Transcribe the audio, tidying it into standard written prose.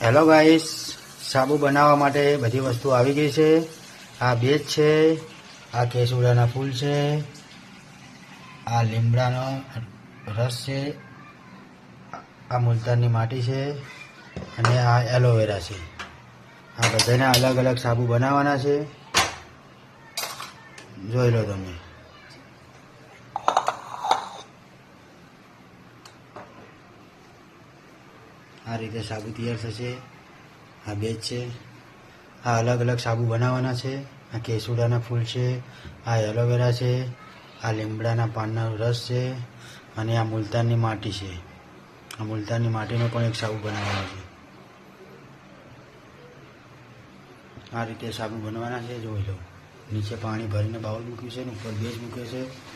Hello guys, સાબુ બનાવવા માટે બધી વસ્તુ આવી ગઈ છે. આ બેજ છે, આ કેસુડાના ફૂલ છે, આ લીમડાનો રસ છે, આ મુલતાનની માટી છે અને આ એલોવેરા છે. આ બધાના અલગ અલગ સાબુ બનાવવાના છે. જોઈ લો તમે. આ રીતે સાબુ તૈયાર થશે. આ બેજ છે. આ અલગ અલગ સાબુ બનાવવાના છે. આ કેસુડાના ફૂલ છે, આ એલોવેરા છે, આ લીમડાના પાનનો રસ છે અને આ મુલતાનની માટી છે. આ મુલતાનની માટીનો પણ એક સાબુ બનાવવાનો છે. આ રીતે સાબુ બનવાના છે. જોઈ લો. નીચે પાણી ભરીને બાઉલ મૂક્યું છે અને ઉપર બેજ મૂક્યો છે.